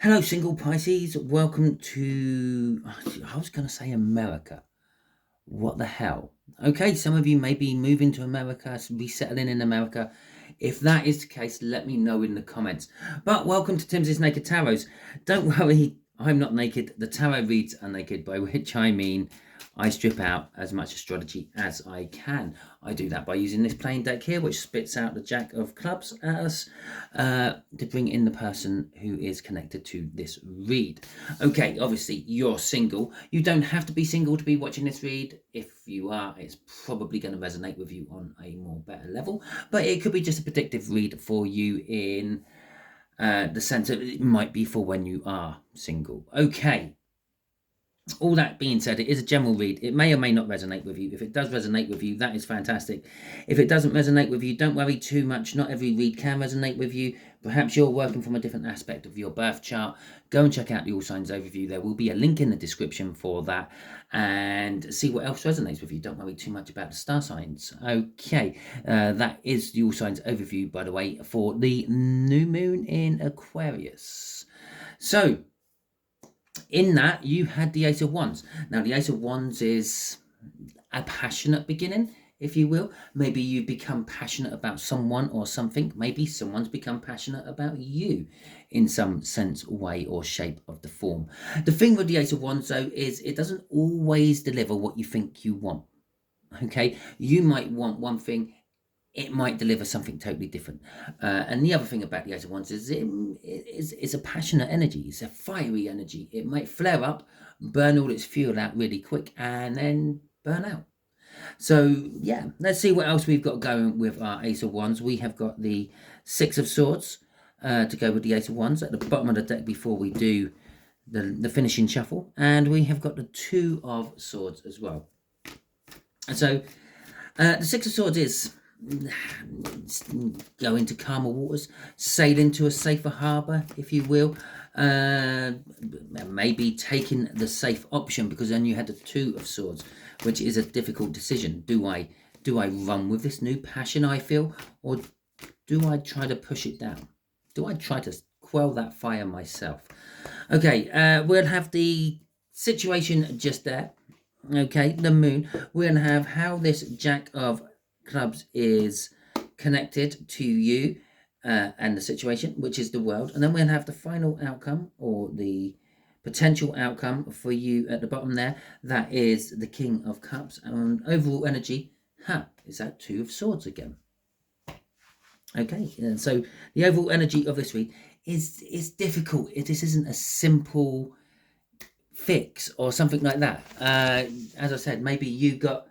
Hello, single Pisces. Welcome to, I was going to say America. What the hell? Okay, some of you may be moving to America, resettling in America. If that is the case, let me know in the comments. But welcome to Timsy Naked Tarots. Don't worry, I'm not naked. The tarot reads are naked, by which I mean I strip out as much astrology as I can. I do that by using this plain deck here, which spits out the Jack of Clubs at us to bring in the person who is connected to this read. Okay, obviously you're single. You don't have to be single to be watching this read. If you are, it's probably going to resonate with you on a more better level. But it could be just a predictive read for you in the sense that it might be for when you are single. Okay. All that being said, it is a general read. It may or may not resonate with you. If it does resonate with you, that is fantastic. If it doesn't resonate with you, don't worry too much. Not every read can resonate with you. Perhaps you're working from a different aspect of your birth chart. Go and check out the All Signs Overview. There will be a link in the description for that, and see what else resonates with you. Don't worry too much about the star signs. Okay, that is the All Signs Overview, by the way, for the new moon in Aquarius. So, in that, you had the Ace of Wands. Now, the Ace of Wands is a passionate beginning, if you will. Maybe you become passionate about someone or something. Maybe someone's become passionate about you in some sense, way, or shape of the form. The thing with the Ace of Wands, though, is it doesn't always deliver what you think you want. Okay? You might want one thing, it might deliver something totally different. And the other thing about the Ace of Wands is it's a passionate energy. It's a fiery energy. It might flare up, burn all its fuel out really quick, and then burn out. So, yeah, let's see what else we've got going with our Ace of Wands. We have got the Six of Swords to go with the Ace of Wands at the bottom of the deck before we do the finishing shuffle. And we have got the Two of Swords as well. And so, the Six of Swords is go into calmer waters, sail into a safer harbour, if you will. Maybe taking the safe option, because then you had the Two of Swords, which is a difficult decision. Do I run with this new passion I feel, or do I try to push it down? Do I try to quell that fire myself? Okay, we'll have the situation just there. Okay, the moon. We're going to have how this Jack of Clubs is connected to you and the situation, which is the world. And then we're going to have the final outcome, or the potential outcome for you at the bottom there. That is the King of Cups. And overall energy, is that Two of Swords again. Okay, and so the overall energy of this week is difficult. This isn't a simple fix or something like that. As I said, maybe you got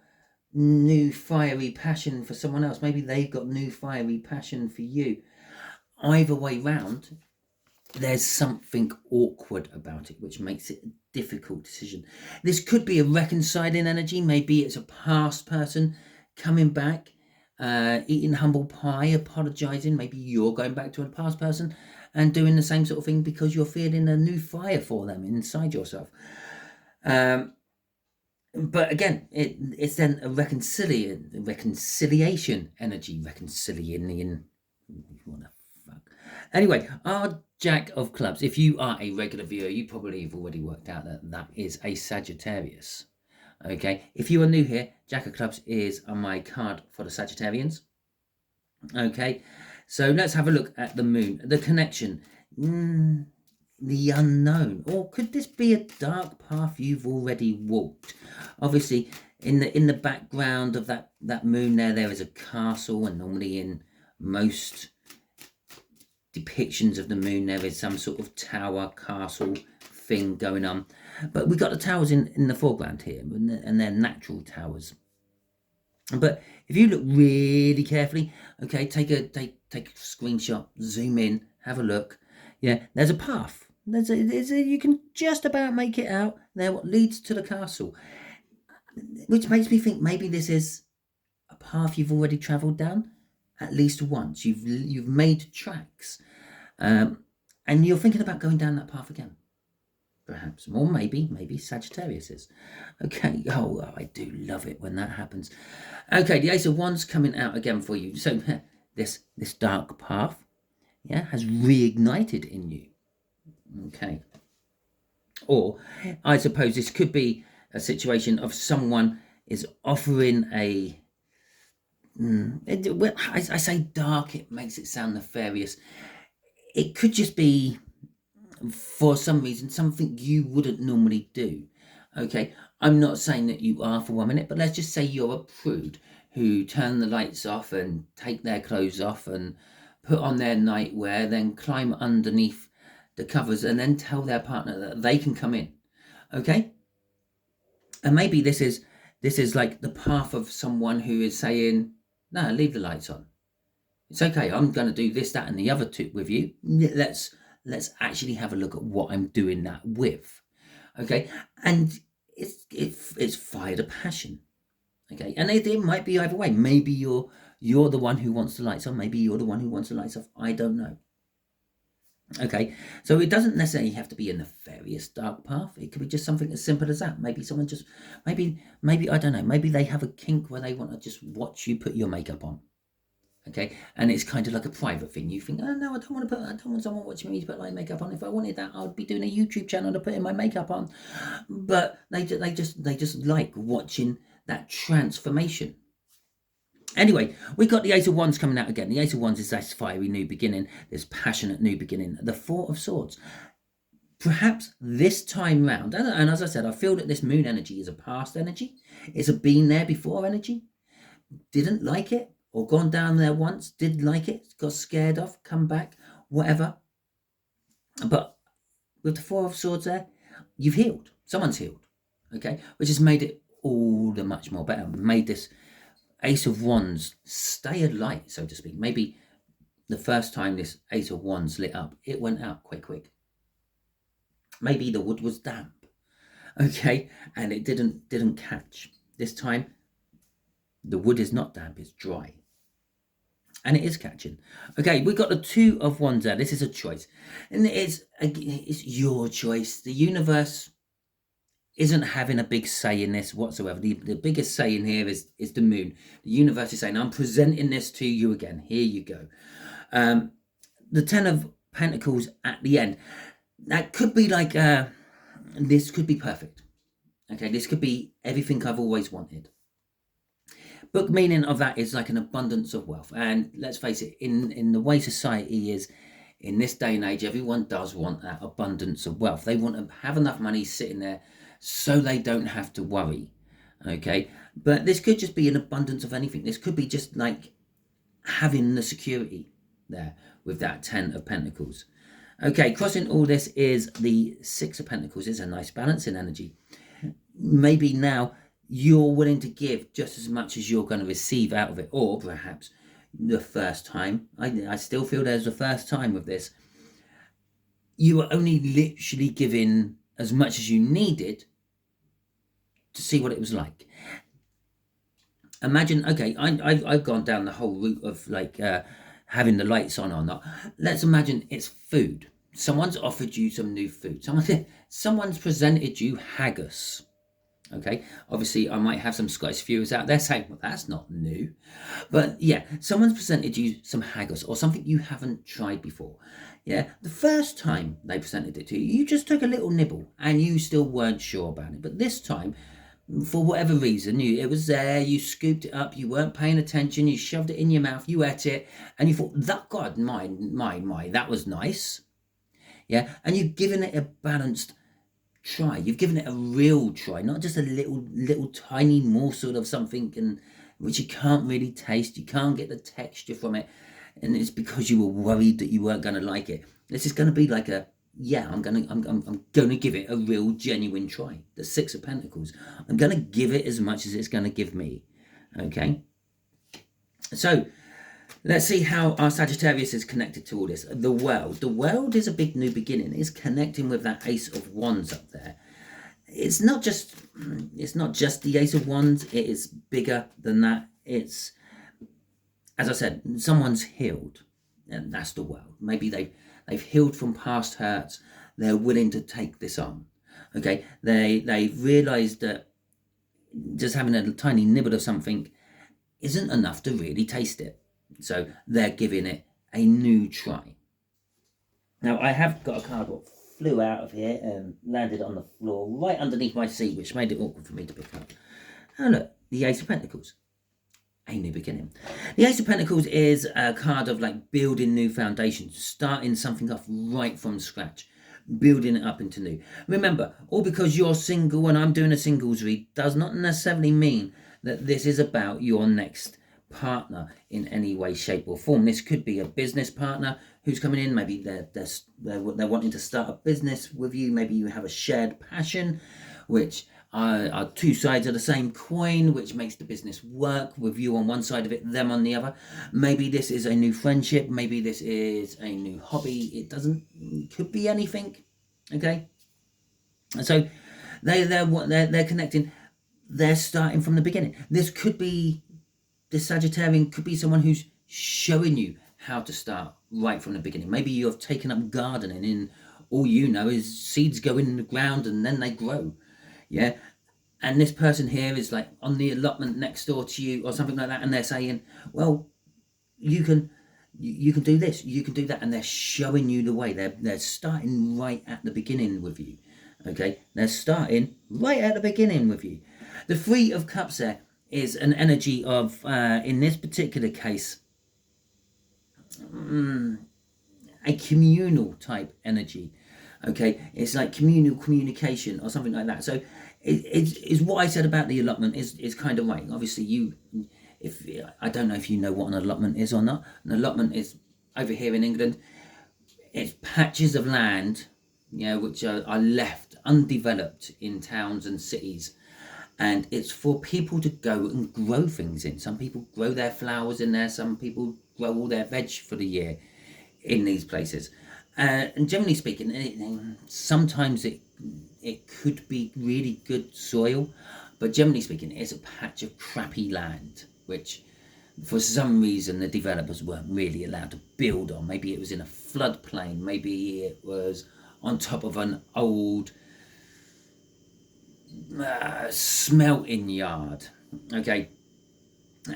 new fiery passion for someone else. Maybe they've got new fiery passion for you. Either way round, there's something awkward about it, which makes it a difficult decision. This could be a reconciling energy. Maybe it's a past person coming back, eating humble pie, apologizing. Maybe you're going back to a past person and doing the same sort of thing because you're feeling a new fire for them inside yourself. But again, it's then a reconciliation energy. Reconciliation. What the fuck? Anyway, our Jack of Clubs. If you are a regular viewer, you probably have already worked out that is a Sagittarius. Okay, if you are new here, Jack of Clubs is on my card for the Sagittarians. Okay, so let's have a look at the moon. The connection. The unknown, or could this be a dark path you've already walked? Obviously, in the background of that moon there is a castle, and normally in most depictions of the moon there is some sort of tower castle thing going on. But we got the towers in the foreground here, and they're natural towers. But if you look really carefully, okay, take a screenshot, zoom in, have a look. Yeah, there's a path. You can just about make it out there, what leads to the castle, which makes me think maybe this is a path you've already travelled down at least once. You've made tracks, and you're thinking about going down that path again, perhaps. Or maybe Sagittarius is. Okay, oh, I do love it when that happens. Okay, the Ace of Wands coming out again for you. So this dark path, yeah, has reignited in you. Okay. Or I suppose this could be a situation of someone is offering a well, I say dark, it makes it sound nefarious. It could just be, for some reason, something you wouldn't normally do. Okay, I'm not saying that you are for 1 minute, but let's just say you're a prude who turn the lights off and take their clothes off and put on their nightwear, then climb underneath the covers and then tell their partner that they can come in. Okay, and maybe this is like the path of someone who is saying, no, leave the lights on. It's okay. I'm going to do this, that, and the other two with you. Let's actually have a look at what I'm doing that with. Okay, and it's fired a passion. Okay, and it might be either way. Maybe you're the one who wants the lights on. Maybe you're the one who wants the lights off. I don't know. Okay, so it doesn't necessarily have to be a nefarious dark path. It could be just something as simple as that. Maybe someone just, maybe I don't know. Maybe they have a kink where they want to just watch you put your makeup on. Okay, and it's kind of like a private thing. You think, oh no, I don't want someone watching me to put my makeup on. If I wanted that, I'd be doing a YouTube channel to put in my makeup on. But they just like watching that transformation. Anyway, we got the Ace of Wands coming out again. The Ace of Wands is this fiery new beginning, this passionate new beginning. The Four of Swords. Perhaps this time round, and as I said, I feel that this moon energy is a past energy. It's a been there before energy. Didn't like it, or gone down there once, did like it, got scared off, come back, whatever. But with the Four of Swords there, you've healed. Someone's healed. Okay? Which has made it all the much more better. Made this Ace of Wands stay alight, so to speak. Maybe the first time this Ace of Wands lit up, it went out quite quick. Maybe the wood was damp, okay, and it didn't catch. This time, the wood is not damp; it's dry, and it is catching. Okay, we've got the Two of Wands there. This is a choice, and it's your choice. The universe isn't having a big say in this whatsoever. The biggest say in here is the moon. The universe is saying, I'm presenting this to you again. Here you go. The Ten of Pentacles at the end. That could be like, this could be perfect. Okay, this could be everything I've always wanted. Book meaning of that is like an abundance of wealth. And let's face it, in the way society is, in this day and age, everyone does want that abundance of wealth. They want to have enough money sitting there so they don't have to worry. Okay, but this could just be an abundance of anything. This could be just like having the security there with that Ten of Pentacles. Okay, crossing all this is the Six of Pentacles. It's a nice balance in energy. Maybe now you're willing to give just as much as you're going to receive out of it, or perhaps the first time. I still feel there's the first time with this. You were only literally giving as much as you needed to see what it was like. Imagine, okay, I've gone down the whole route of like having the lights on or not. Let's imagine it's food. Someone's offered you some new food. Someone's presented you haggis. Okay, obviously I might have some Scottish viewers out there saying, well, that's not new. But yeah, someone's presented you some haggis or something you haven't tried before. Yeah, the first time they presented it to you, you just took a little nibble and you still weren't sure about it. But this time, for whatever reason, it was there, you scooped it up, you weren't paying attention, you shoved it in your mouth, you ate it, and you thought, that God, my, that was nice. Yeah, and you've given it a balanced try. You've given it a real try, not just a little tiny morsel of something which you can't really taste, you can't get the texture from it, and it's because you were worried that you weren't going to like it. This is going to be like a, yeah, I'm gonna give it a real genuine try. The Six of Pentacles. I'm gonna give it as much as it's gonna give me. Okay. So let's see how our Sagittarius is connected to all this. The world. The world is a big new beginning. It's connecting with that Ace of Wands up there. It's not just the Ace of Wands. It is bigger than that. It's, as I said, someone's healed, and that's the world. Maybe they've healed from past hurts. They're willing to take this on. Okay, they've realised that just having a tiny nibble of something isn't enough to really taste it. So they're giving it a new try. Now I have got a card what flew out of here and landed on the floor right underneath my seat, which made it awkward for me to pick up. Oh look, the Ace of Pentacles. A new beginning. The Ace of Pentacles is a card of like building new foundations, starting something off right from scratch, building it up into new. Remember, all because you're single and I'm doing a singles read does not necessarily mean that this is about your next partner in any way, shape or form. This could be a business partner who's coming in. Maybe they're wanting to start a business with you. Maybe you have a shared passion, which are two sides of the same coin, which makes the business work, with you on one side of it, them on the other. Maybe this is a new friendship. Maybe this is a new hobby. It could be anything. Okay, so they're connecting. They're starting from the beginning. This Sagittarian could be someone who's showing you how to start right from the beginning. Maybe you've taken up gardening and all you know is seeds go in the ground and then they grow. Yeah, and this person here is like on the allotment next door to you or something like that, and they're saying, well, you can do this, you can do that, and they're showing you the way. They're starting right at the beginning with you. Okay, they're starting right at the beginning with you. The Three of Cups there is an energy of, in this particular case, a communal type energy. Okay, it's like communal communication or something like that. So it's what I said about the allotment is kind of right. Obviously, if I don't know if you know what an allotment is or not. An allotment is, over here in England, it's patches of land, which are left undeveloped in towns and cities, and it's for people to go and grow things in. Some people grow their flowers in there. Some people grow all their veg for the year in these places. And generally speaking, sometimes it could be really good soil, but generally speaking, it's a patch of crappy land, which for some reason the developers weren't really allowed to build on. Maybe it was in a floodplain, maybe it was on top of an old smelting yard, okay,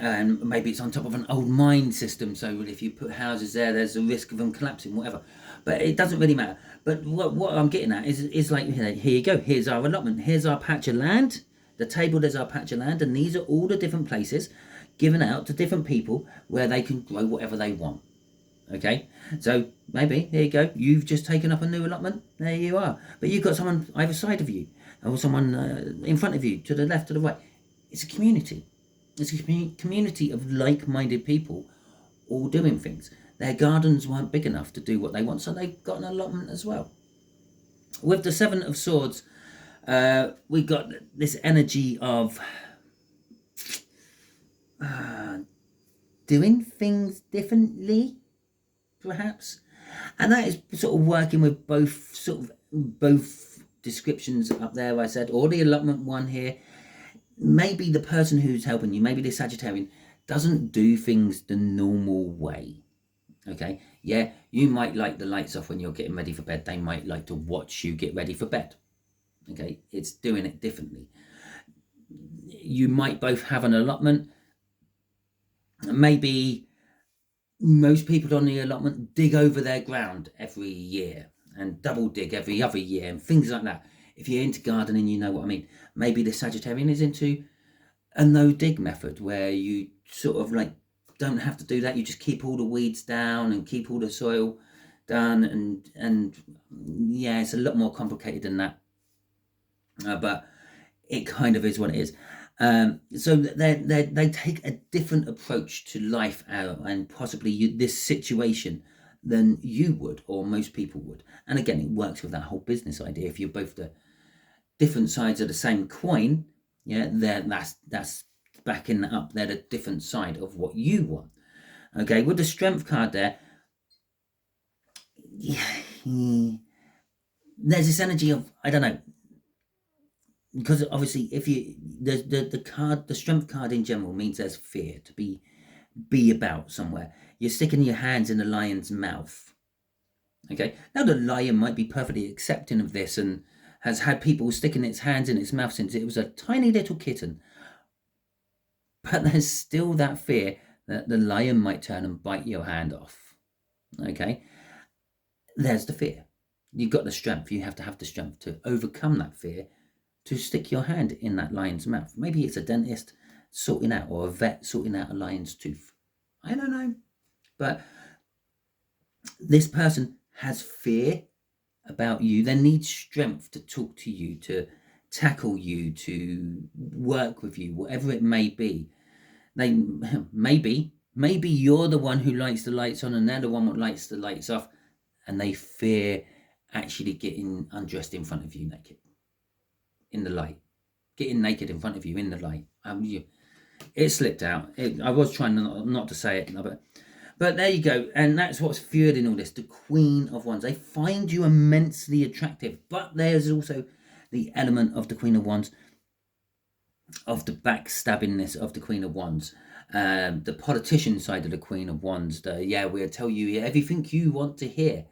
and maybe it's on top of an old mine system, so if you put houses there, there's a risk of them collapsing, whatever. But it doesn't really matter. But what I'm getting at is like, here you go, here's our allotment, here's our patch of land, the table, there's our patch of land, and these are all the different places given out to different people where they can grow whatever they want. Okay, so maybe, here you go, you've just taken up a new allotment, there you are, but you've got someone either side of you, or someone in front of you, to the left, to the right. It's a community. It's a community of like-minded people all doing things. Their gardens weren't big enough to do what they want, so they've got an allotment as well. With the Seven of Swords, we got this energy of doing things differently, perhaps, and that is sort of working with both descriptions up there. I said, or the allotment one here. Maybe the person who's helping you, maybe the Sagittarian, doesn't do things the normal way. Okay, yeah, you might like the lights off when you're getting ready for bed. They might like to watch you get ready for bed. Okay, it's doing it differently. You might both have an allotment. Maybe most people on the allotment dig over their ground every year and double dig every other year and things like that. If you're into gardening, you know what I mean. Maybe the Sagittarian is into a no-dig method where you sort of like don't have to do that. You just keep all the weeds down and keep all the soil done, and yeah, it's a lot more complicated than that. But it kind of is what it is. So they take a different approach to life and possibly this situation than you would, or most people would. And again, it works with that whole business idea. If you're both the different sides of the same coin, yeah, that's backing up. They're the different side of what you want. Okay, with the Strength card there, yeah, there's this energy of, I don't know, because obviously if you the Strength card in general means there's fear, to be about somewhere. You're sticking your hands in the lion's mouth. Okay, now the lion might be perfectly accepting of this and has had people sticking its hands in its mouth since it was a tiny little kitten. But there's still that fear that the lion might turn and bite your hand off. Okay, there's the fear. You've got the strength. You have to have the strength to overcome that fear, to stick your hand in that lion's mouth. Maybe it's a dentist sorting out, or a vet sorting out a lion's tooth. I don't know. But this person has fear about you. They need strength to talk to you, to tackle you, to work with you, whatever it may be. They maybe you're the one who lights the lights on and they're the one that lights the lights off, and they fear actually getting undressed in front of you naked in the light, getting naked in front of you in the light. It slipped out. I was trying not to say it, but there you go. And that's what's fueling all this. The Queen of Wands. They find you immensely attractive, but there's also the element of the Queen of Wands, of the backstabbingness of the Queen of Wands, the politician side of the Queen of Wands. We'll tell you everything you want to hear,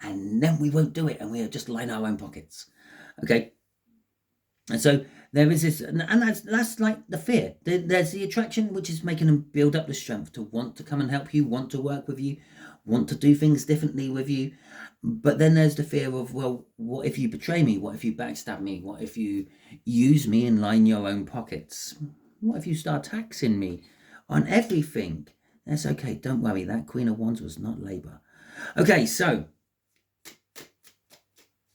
and then we won't do it, and we'll just line our own pockets. Okay. And so there is this, and that's like the fear. There's the attraction, which is making them build up the strength to want to come and help you, want to work with you, want to do things differently with you. But then there's the fear of, well, what if you betray me? What if you backstab me? What if you use me and line your own pockets? What if you start taxing me on everything? That's okay. Don't worry. That Queen of Wands was not Labour. Okay, so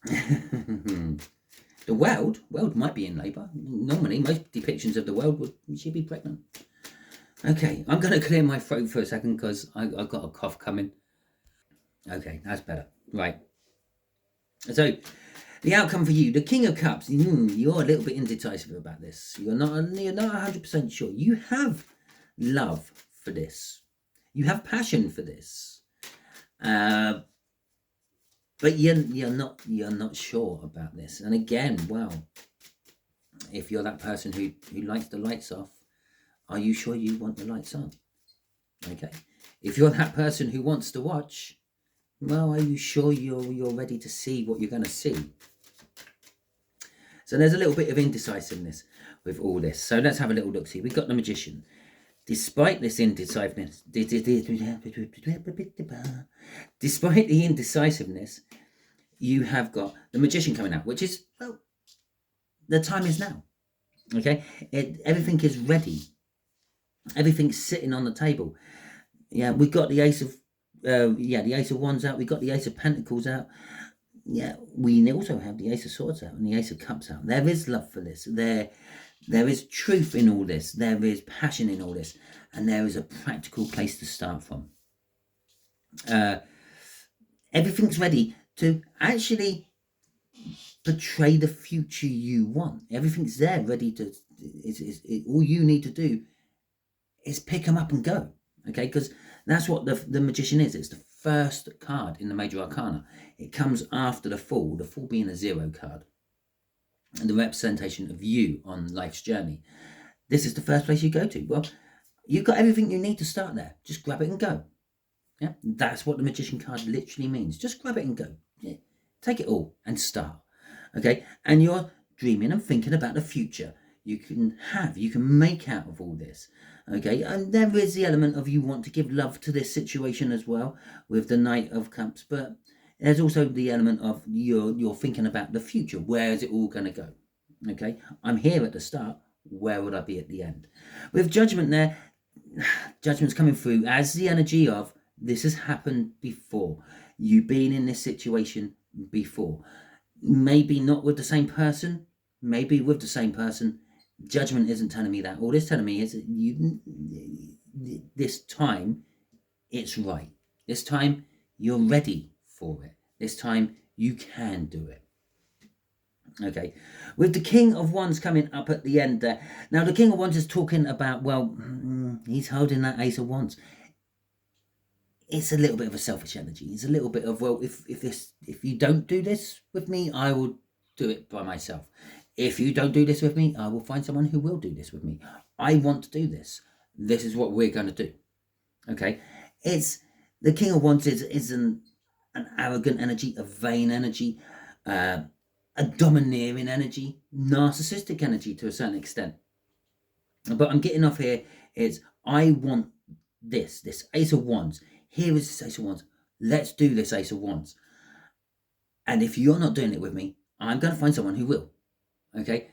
the world might be in labour. Normally, most depictions of the world would she be pregnant. Okay, I'm going to clear my throat for a second because I've got a cough coming. Okay, that's better. Right. So, the outcome for you, the King of Cups. You're a little bit indecisive about this. You're not 100% sure. You have love for this. You have passion for this. But you're not sure about this. And again, well, if you're that person who likes the lights off, are you sure you want the lights on? Okay. If you're that person who wants to watch, well, are you sure you're ready to see what you're going to see? So there's a little bit of indecisiveness with all this. So let's have a little look. See, we've got the Magician. Despite this indecisiveness, you have got the Magician coming out, which is, well, the time is now. Okay, everything is ready. Everything's sitting on the table. Yeah, we've got the Ace of, the Ace of Wands out. We've got the Ace of Pentacles out. Yeah, we also have the Ace of Swords out and the Ace of Cups out. There is love for this. There is truth in all this. There is passion in all this. And there is a practical place to start from. Everything's ready to actually portray the future you want. Everything's there ready to... all you need to do is pick them up and go. Okay, because that's what the Magician is. It's the first card in the Major Arcana. It comes after the Fool being a 0 card. And the representation of you on life's journey. This is the first place you go to. Well, you've got everything you need to start there. Just grab it and go. Yeah, that's what the Magician card literally means. Just grab it and go. Yeah, take it all and start. Okay, and you're dreaming and thinking about the future you can make out of all this. Okay, and there is the element of you want to give love to this situation as well with the Knight of Cups, but there's also the element of you're thinking about the future. Where is it all going to go? Okay, I'm here at the start. Where would I be at the end? With Judgment there, Judgment's coming through as the energy of this has happened before. You've been in this situation before. Maybe not with the same person, maybe with the same person. Judgment isn't telling me that. All it's telling me is that this time it's right. This time you're ready for it. This time you can do it. Okay, with the King of Wands coming up at the end there. Now the King of Wands is talking about, well, he's holding that Ace of Wands. It's a little bit of a selfish energy. It's a little bit of, well, if you don't do this with me, I will do it by myself. If you don't do this with me, I will find someone who will do this with me. I want to do this. This is what we're going to do. Okay, it's the King of Wands is an arrogant energy, a vain energy, a domineering energy, narcissistic energy to a certain extent. But I'm getting off here. It's I want this Ace of Wands. Here is this Ace of Wands. Let's do this Ace of Wands. And if you're not doing it with me, I'm going to find someone who will. Okay?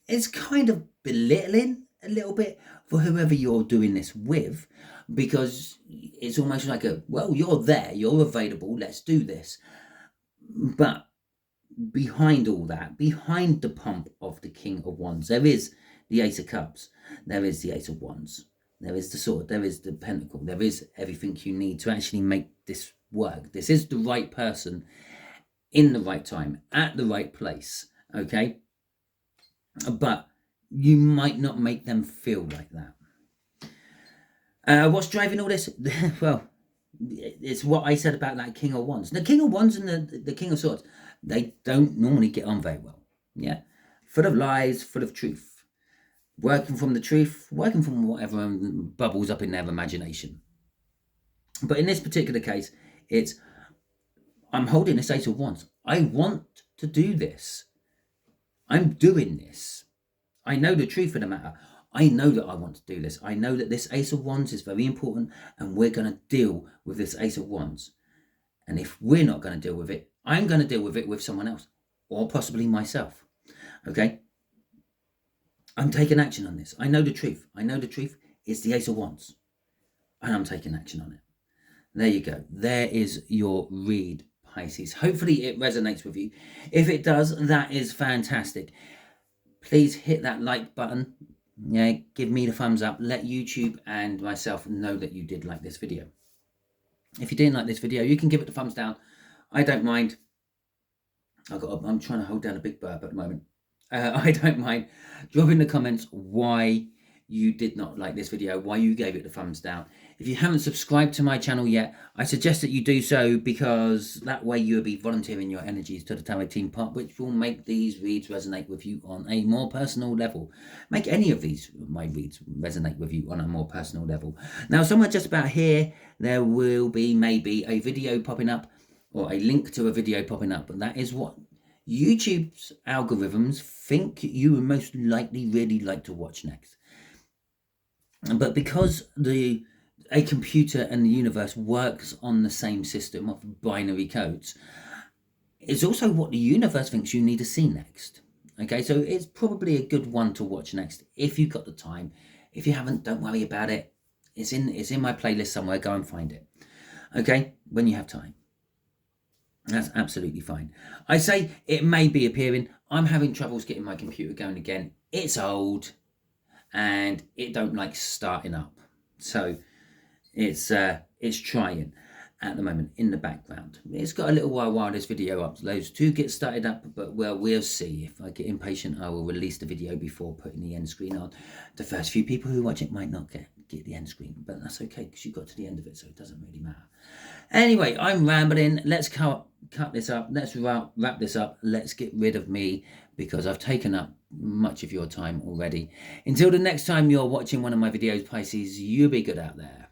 It's kind of belittling a little bit for whoever you're doing this with, because it's almost like well, you're there, you're available, let's do this. But behind all that, behind the pomp of the King of Wands, there is the Ace of Cups, there is the Ace of Wands, there is the Sword, there is the Pentacle, there is everything you need to actually make this work. This is the right person in the right time, at the right place, okay? But you might not make them feel like that. What's driving all this? Well, it's what I said about that King of Wands. The King of Wands and the King of Swords, they don't normally get on very well. Yeah, full of lies, full of truth, working from the truth, working from whatever bubbles up in their imagination. But in this particular case, I'm holding this Ace of Wands. I want to do this. I'm doing this. I know the truth of the matter. I know that I want to do this. I know that this Ace of Wands is very important, and we're going to deal with this Ace of Wands. And if we're not going to deal with it, I'm going to deal with it with someone else, or possibly myself. Okay? I'm taking action on this. I know the truth. I know the truth is the Ace of Wands, and I'm taking action on it. There you go. There is your read, Pisces. Hopefully it resonates with you. If it does, that is fantastic. Please hit that like button. Yeah, give me the thumbs up. Let YouTube and myself know that you did like this video. If you didn't like this video, you can give it the thumbs down. I don't mind. I'm trying to hold down a big burp at the moment. I don't mind. Drop in the comments why you did not like this video, why you gave it the thumbs down. If you haven't subscribed to my channel yet, I suggest that you do so, because that way you'll be volunteering your energies to the Tarot Team Pot, which will make these reads resonate with you on a more personal level. Make any of my reads resonate with you on a more personal level. Now, somewhere just about here, there will be maybe a video popping up, or a link to a video popping up, and that is what YouTube's algorithms think you would most likely really like to watch next. But because a computer and the universe works on the same system of binary codes, it's also what the universe thinks you need to see next. Okay, so it's probably a good one to watch next if you've got the time. If you haven't, don't worry about it. It's in my playlist somewhere. Go and find it. Okay, when you have time. That's absolutely fine. I say it may be appearing. I'm having troubles getting my computer going again. It's old, and it don't like starting up. So it's trying at the moment in the background. It's got a little while this video uploads to get started up, but well, we'll see. If I get impatient, I will release the video before putting the end screen on. The first few people who watch it might not get the end screen, but that's okay, because you got to the end of it, so it doesn't really matter. Anyway, I'm rambling. Let's cut this up. Let's wrap this up. Let's get rid of me, because I've taken up much of your time already. Until the next time you're watching one of my videos, Pisces, you be good out there.